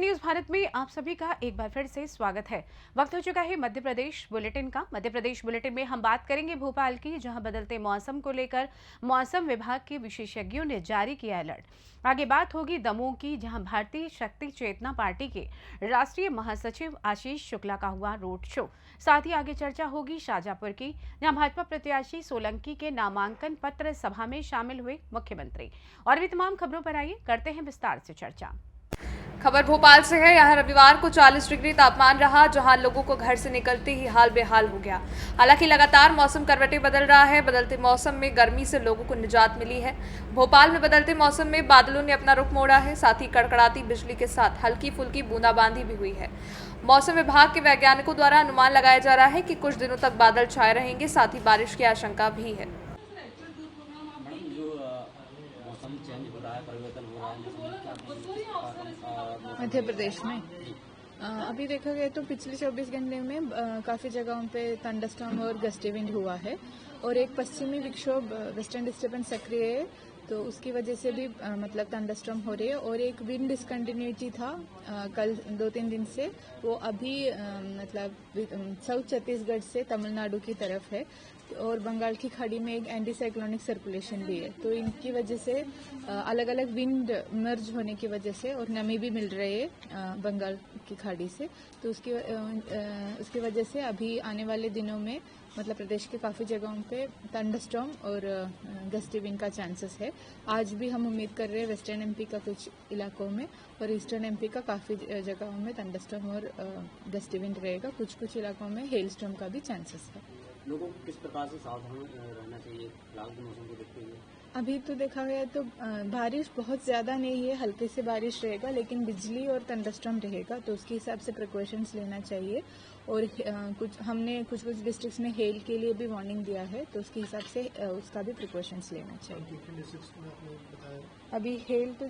News Bharat में आप सभी का एक बार फिर से स्वागत है। वक्त हो चुका है मध्य प्रदेश बुलेटिन का। मध्य प्रदेश बुलेटिन में हम बात करेंगे भोपाल की, जहां बदलते मौसम को लेकर मौसम विभाग के विशेषज्ञों ने जारी किया अलर्ट। आगे बात होगी दमोह की, जहां भारतीय शक्ति चेतना पार्टी के राष्ट्रीय महासचिव आशीष शुक्ला का हुआ रोड शो। साथ ही आगे चर्चा होगी शाजापुर की, जहां भाजपा प्रत्याशी सोलंकी के नामांकन पत्र सभा में शामिल हुए मुख्यमंत्री। और भी तमाम खबरों पर आइए करते हैं विस्तार से चर्चा। खबर भोपाल से है। यहाँ रविवार को 40 डिग्री तापमान रहा, जहां लोगों को घर से निकलते ही हाल बेहाल हो गया। हालांकि लगातार मौसम करवटें बदल रहा है। बदलते मौसम में गर्मी से लोगों को निजात मिली है। भोपाल में बदलते मौसम में बादलों ने अपना रुख मोड़ा है, साथ ही कड़कड़ाती बिजली के साथ हल्की फुल्की बूंदाबांदी भी हुई है। मौसम विभाग के वैज्ञानिकों द्वारा अनुमान लगाया जा रहा है कि कुछ दिनों तक बादल छाए रहेंगे, साथ ही बारिश की आशंका भी है। मध्य प्रदेश में अभी देखा गया तो पिछले 24 घंटे में काफ़ी जगहों पे थंडरस्टॉर्म और गस्टी विंड हुआ है और एक पश्चिमी विक्षोभ वेस्टर्न डिस्टर्बेंस सक्रिय है, तो उसकी वजह से भी मतलब थंडरस्टॉर्म हो रही है। और एक विंड डिसकंटिन्यूटी था कल 2-3 दिन से, वो अभी मतलब साउथ छत्तीसगढ़ से तमिलनाडु की तरफ है और बंगाल की खाड़ी में एक एंटी साइक्लोनिक सर्कुलेशन भी है, तो इनकी वजह से अलग अलग विंड मर्ज होने की वजह से और नमी भी मिल रही है बंगाल की खाड़ी से, तो उसकी वजह से अभी आने वाले दिनों में मतलब प्रदेश के काफ़ी जगहों पे थंडरस्टॉर्म और गस्टी विंड का चांसेस है। आज भी हम उम्मीद कर रहे हैं वेस्टर्न एमपी का कुछ इलाकों में और ईस्टर्न एमपी का काफ़ी जगहों में थंडरस्टॉर्म और गस्टी विंड रहेगा। कुछ इलाकों में हेलस्टॉर्म का भी चांसेस है। लोगों को किस प्रकार से सावधान रहना चाहिए फिलहाल के मौसम को देखते हुए? अभी तो देखा गया तो बारिश बहुत ज़्यादा नहीं है, हल्के से बारिश रहेगा, लेकिन बिजली और थंडरस्टॉर्म रहेगा, तो उसके हिसाब से प्रिकॉशंस लेना चाहिए। और हमने कुछ डिस्ट्रिक्ट्स में हेल के लिए भी वार्निंग दिया है, तो उसके हिसाब से उसका भी प्रिकॉशंस लेना चाहिए। अभी हेल तो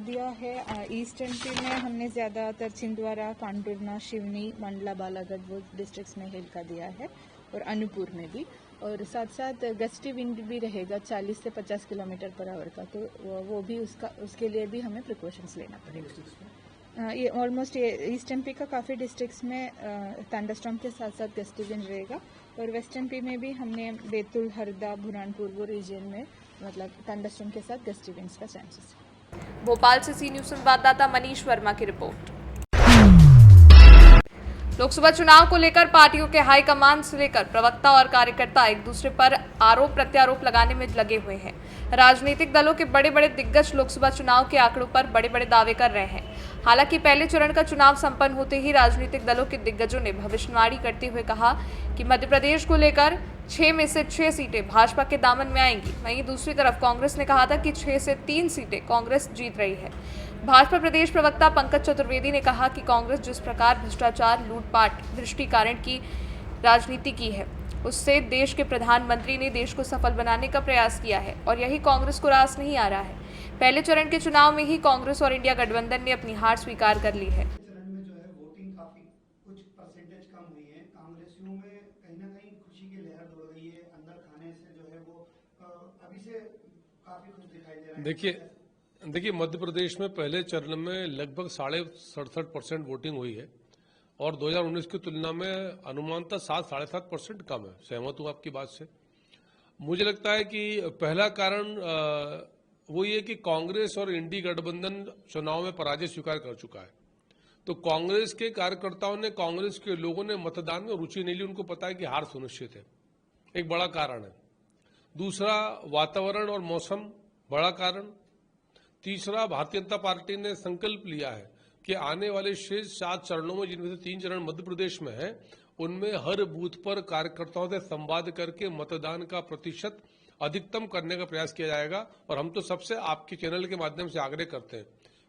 दिया है ईस्ट एमपी में, हमने ज़्यादातर छिंदवाड़ा, कांटूरना, शिवनी, मंडला, बालाघाट वो डिस्ट्रिक्ट्स में हेल का दिया है और अनूपपुर में भी। और साथ साथ गस्टी विंड भी रहेगा 40 से 50 किलोमीटर पर आवर का, तो वो भी उसके लिए भी हमें प्रिकॉशंस लेना पड़ेगा। ये ऑलमोस्ट ईस्ट एमपी का काफ़ी डिस्ट्रिक्ट्स में थंडरस्टॉर्म के साथ साथ गस्टी विंड रहेगा और वेस्ट एमपी में भी हमने बैतूल, हरदा, बुरहानपुर वो रीजन में मतलब थंडरस्टॉर्म के साथ गस्टी विंड्स का चांसेस है। भोपाल से सी न्यूज संवाददाता मनीष वर्मा की रिपोर्ट। लोकसभा चुनाव को लेकर पार्टियों के हाईकमान से लेकर प्रवक्ता और कार्यकर्ता एक दूसरे पर आरोप प्रत्यारोप लगाने में लगे हुए हैं। राजनीतिक दलों के बड़े बड़े दिग्गज लोकसभा चुनाव के आंकड़ों पर बड़े बड़े दावे कर रहे हैं। हालांकि पहले चरण का चुनाव संपन्न होते ही राजनीतिक दलों के दिग्गजों ने भविष्यवाणी करते हुए कहा कि मध्य प्रदेश को लेकर 6 में से 6 सीटें भाजपा के दामन में आएंगी। वहीं दूसरी तरफ कांग्रेस ने कहा था कि 6 से 3 सीटें कांग्रेस जीत रही है। भाजपा प्रदेश प्रवक्ता पंकज चतुर्वेदी ने कहा कि कांग्रेस जिस प्रकार भ्रष्टाचार, लूटपाट, भ्रष्टीकरण की राजनीति की है, उससे देश के प्रधानमंत्री ने देश को सफल बनाने का प्रयास किया है और यही कांग्रेस को रास नहीं आ रहा है। पहले चरण के चुनाव में ही कांग्रेस और इंडिया गठबंधन ने अपनी हार स्वीकार कर ली है। चरण में जो है वोटिंग काफी कुछ परसेंटेज कम हुई है। कांग्रेसियों में कहीं ना कहीं खुशी की लहर दौड़ गई है। अंदर खाने से जो है वो अभी से काफी खुश दिखाई दे रहे हैं। देखिए मध्य प्रदेश में पहले चरण में लगभग 67.5% वोटिंग हुई है और 2019 की तुलना में अनुमानतः 7-7.5% कम है। सहमत हूं आपकी बात से। मुझे लगता है कि पहला कारण वो ये कि कांग्रेस और इंडी गठबंधन चुनाव में पराजय स्वीकार कर चुका है, तो कांग्रेस के कार्यकर्ताओं ने, कांग्रेस के लोगों ने मतदान में रुचि नहीं ली। उनको पता है कि हार सुनिश्चित है, एक बड़ा कारण है। दूसरा वातावरण और मौसम, बड़ा कारण। तीसरा भारतीय जनता पार्टी ने संकल्प लिया है कि आने वाले शेष 7 चरणों में, जिनमें से 3 चरण मध्य प्रदेश में है, उनमें हर बूथ पर कार्यकर्ताओं से संवाद करके मतदान का प्रतिशत अधिकतम करने का प्रयास किया जाएगा। और हम तो सबसे आपके चैनल के माध्यम से आग्रह करते हैं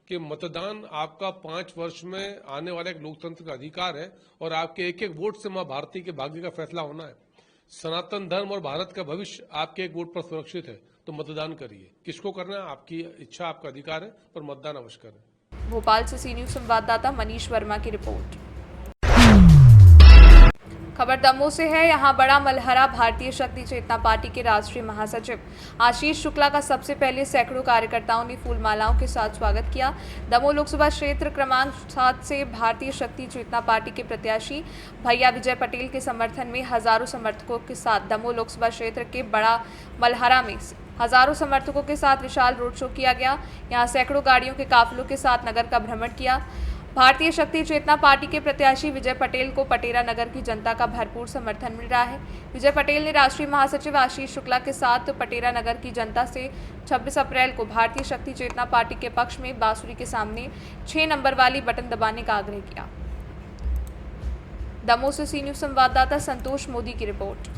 कि मतदान आपका 5 वर्ष में आने वाला एक लोकतंत्र का अधिकार है और आपके एक एक वोट से मां भारती के भाग्य का फैसला होना है। सनातन धर्म और भारत का भविष्य आपके एक वोट पर सुरक्षित है, तो मतदान करिए। किसको करना है आपकी इच्छा, आपका अधिकार है, पर मतदान अवश्य करें। भोपाल से सी न्यूज संवाददाता मनीष वर्मा की रिपोर्ट। खबर दमोह से है। यहां बड़ा मलहरा भारतीय शक्ति चेतना पार्टी के राष्ट्रीय महासचिव आशीष शुक्ला का सबसे पहले सैकड़ों कार्यकर्ताओं ने फूलमालाओं के साथ स्वागत किया। दमोह लोकसभा क्षेत्र क्रमांक 7 से भारतीय शक्ति चेतना पार्टी के प्रत्याशी भैया विजय पटेल के समर्थन में हजारों समर्थकों के साथ दमोह लोकसभा क्षेत्र के बड़ा मलहरा में हजारों समर्थकों के साथ विशाल रोड शो किया गया। यहां सैकड़ों गाड़ियों के काफिलों के साथ नगर का भ्रमण किया। भारतीय शक्ति चेतना पार्टी के प्रत्याशी विजय पटेल को पटेरा नगर की जनता का भरपूर समर्थन मिल रहा है। विजय पटेल ने राष्ट्रीय महासचिव आशीष शुक्ला के साथ पटेरा नगर की जनता से 26 अप्रैल को भारतीय शक्ति चेतना पार्टी के पक्ष में बांसुरी के सामने 6 नंबर वाली बटन दबाने का आग्रह किया। दमोह से सी न्यूज़ संवाददाता संतोष मोदी की रिपोर्ट।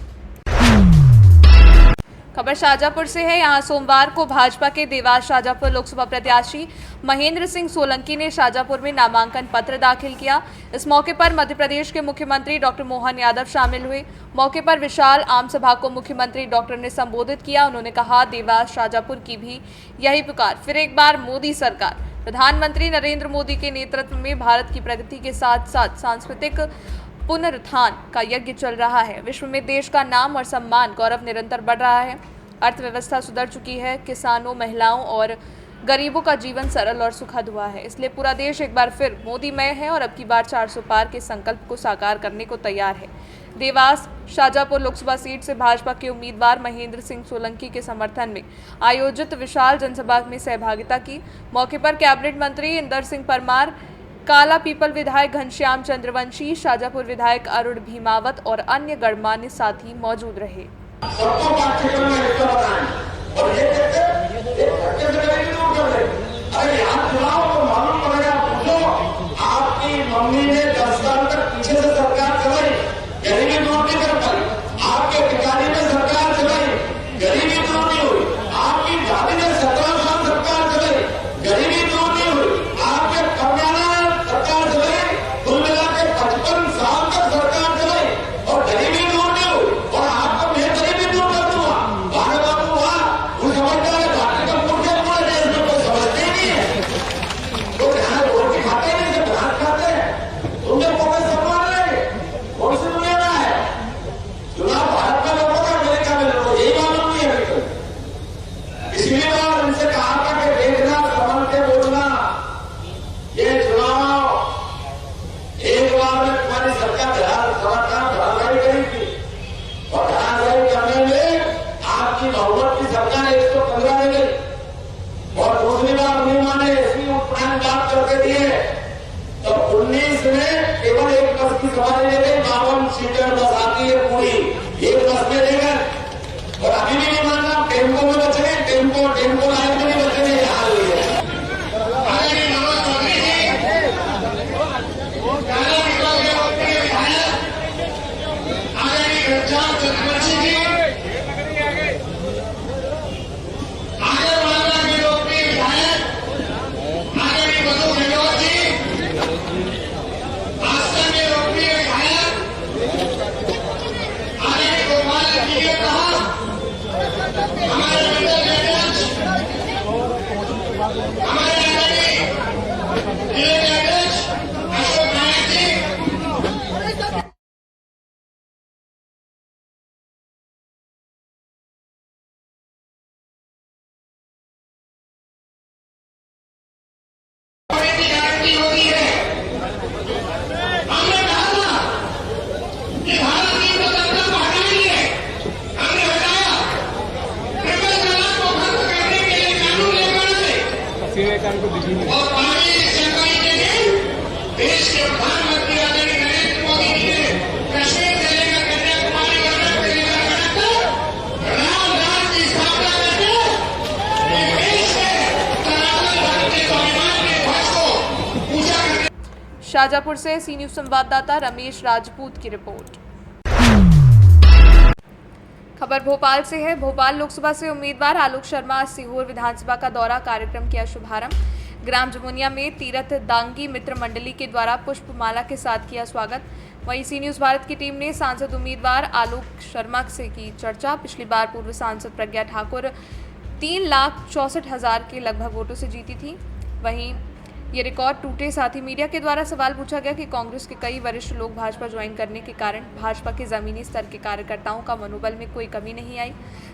खबर शाजापुर से है। यहां सोमवार को भाजपा के देवास शाजापुर लोकसभा प्रत्याशी महेंद्र सिंह सोलंकी ने शाजापुर में नामांकन पत्र दाखिल किया। इस मौके पर मध्य प्रदेश के मुख्यमंत्री डॉक्टर मोहन यादव शामिल हुए। मौके पर विशाल आम सभा को मुख्यमंत्री डॉक्टर ने संबोधित किया। उन्होंने कहा, देवास शाजापुर की भी यही पुकार, फिर एक बार मोदी सरकार। प्रधानमंत्री नरेंद्र मोदी के नेतृत्व में भारत की प्रगति के साथ साथ सांस्कृतिक पुनरुत्थान का यज्ञ चल रहा है। विश्व में देश का नाम और सम्मान गौरव निरंतर बढ़ रहा है। अर्थव्यवस्था सुधर चुकी है। किसानों, महिलाओं और गरीबों का जीवन सरल और सुखद हुआ है। इसलिए पूरा देश एक बार फिर मोदीमय है और अब की बार 400 पार के संकल्प को साकार करने को तैयार है। देवास शाजापुर लोकसभा सीट से भाजपा के उम्मीदवार महेंद्र सिंह सोलंकी के समर्थन में आयोजित विशाल जनसभा में सहभागिता की। मौके पर कैबिनेट मंत्री इंदर सिंह परमार, काला पीपल विधायक घनश्याम चंद्रवंशी, शाजापुर विधायक अरुण भीमावत और अन्य गणमान्य साथी मौजूद रहे। सबको पाठ्यक्रम में हिस्सा बनाएं और ये कहते धक्के से करेंगे तो कर दे। अरे यहाँ चुनाव तो मालूम पड़ेगा। पूछो, आपकी मम्मी ने 10 साल तक पीछे से सरकार चलाई, गरीबी दूर नहीं कर पाई। आपके पिताजी ने सरकार चलाई, गरीबी दूर नहीं हुई। आपकी दादी ने 17 साल सरकार चलाई, गरीबी दूर नहीं हुई। आपके कन्या सरकार चलाई, कुल मिला के 55 साल तक सरकार चलाई और गरीबी दूर नहीं हुई। और आपको मैं गरीबी दूर कर दूंगा। बाबू वहां वो समझता है भारतीय का पूरे पूरे देश में कोई समझते ही नहीं है। तो यहाँ रोटी खाते ही नहीं, भात खाते हैं। तुमने कोई सम्मान नहीं, कौन सी दुनिया में है? चुनाव भारत में लड़ो या अमेरिका में लड़ो, यही मालूम नहीं है अभी तक। इसलिए मैं उनसे कहा था कि देखना, समझ के बोलना, ये चुनाव एक बार में तुम्हारी सरकार धराशायी करी थी और धराशायी करने में आपकी बहुमत की सरकार 115 में गई और दूसरी बार नीमा ने ऐसी उत्प्राण बात करके दिए तो 19 में केवल एक बस की सवारी ले गई, 52 सीटर बस आती है पूरी, एक बस में ले गए। और अभी भी नहीं मानना, टेम्पो में बचे, टेम्पो लाइन में नहीं बचे, ये हाल हुई है। और पानी सरकारी के लिए देश के प्रधानमंत्री आदरणीय नरेंद्र मोदी जी ने कश्मीर से लेकर कन्याकुमारी राम राज्य की स्थापना करके देश में सनातन धर्म के स्वाभिमान के ध्वज को पूजा करके। शाजापुर से सी न्यूज़ संवाददाता रमेश राजपूत की रिपोर्ट। खबर भोपाल से है। भोपाल लोकसभा से उम्मीदवार आलोक शर्मा सीहोर विधानसभा का दौरा, कार्यक्रम किया शुभारंभ। ग्राम जमुनिया में तीरथ दांगी मित्र मंडली के द्वारा पुष्पमाला के साथ किया स्वागत। वहीं सी न्यूज़ भारत की टीम ने सांसद उम्मीदवार आलोक शर्मा से की चर्चा। पिछली बार पूर्व सांसद प्रज्ञा ठाकुर 3,64,000 के लगभग वोटों से जीती थी। वहीं ये रिकॉर्ड टूटे। साथ ही मीडिया के द्वारा सवाल पूछा गया कि कांग्रेस के कई वरिष्ठ लोग भाजपा ज्वाइन करने के कारण भाजपा के जमीनी स्तर के कार्यकर्ताओं का मनोबल में कोई कमी नहीं आई।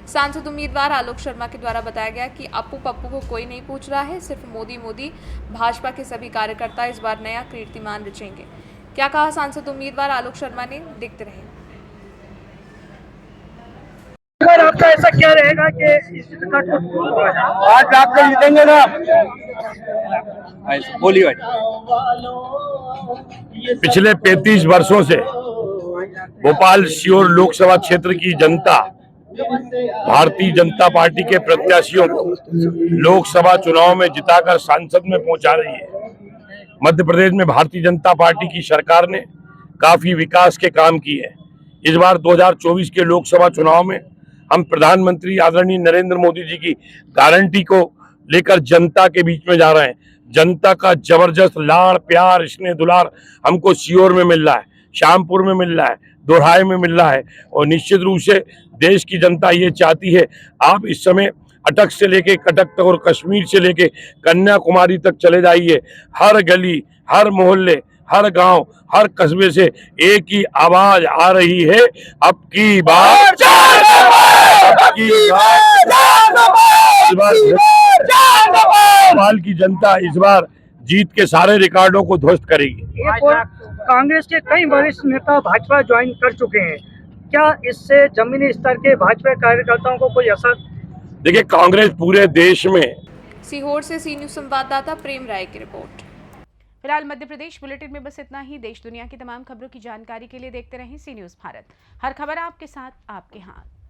सांसद उम्मीदवार आलोक शर्मा के द्वारा बताया गया कि अपू पप्पू को कोई नहीं पूछ रहा है, सिर्फ मोदी मोदी। भाजपा के सभी कार्यकर्ता इस बार नया कीर्तिमान रचेंगे। क्या कहा सांसद उम्मीदवार आलोक शर्मा ने, देखते रहे। आपका ऐसा क्या रहेगा कि इस टिकट को आज आप तो जीतेंगे ना? बोलिए भाई। पिछले 35 वर्षों से भोपाल सीहोर लोकसभा क्षेत्र की जनता भारतीय जनता पार्टी के प्रत्याशियों को लोकसभा चुनाव में जिताकर सांसद में पहुंचा रही है। मध्य प्रदेश में भारतीय जनता पार्टी की सरकार ने काफी विकास के काम किए हैं। इस बार 2024 के लोकसभा चुनाव में हम प्रधानमंत्री आदरणीय नरेंद्र मोदी जी की गारंटी को लेकर जनता के बीच में जा रहे हैं। जनता का जबरदस्त लाड़ प्यार स्नेह दुलार हमको सीहोर में मिल रहा है, श्यामपुर में मिल रहा है, दोराई में मिल रहा है और निश्चित रूप से देश की जनता ये चाहती है आप इस समय अटक से लेके कटक तक और कश्मीर से लेके कन्याकुमारी तक चले जाइए। हर गली, हर मोहल्ले, हर गांव, हर कस्बे से एक ही आवाज आ रही है, अब की बार भोपाल की जनता इस बार जीत के सारे रिकॉर्डों को ध्वस्त करेगी। एक और कांग्रेस के कई वरिष्ठ नेता भाजपा ज्वाइन कर चुके हैं, क्या इससे जमीनी स्तर के भाजपा कार्यकर्ताओं को कोई असर? देखिए, कांग्रेस पूरे देश में। सीहोर से सी न्यूज संवाददाता प्रेम राय की रिपोर्ट। फिलहाल मध्य प्रदेश बुलेटिन में बस इतना ही। देश दुनिया की तमाम खबरों की जानकारी के लिए देखते रहें सी न्यूज भारत। हर खबर आपके साथ, आपके हाथ।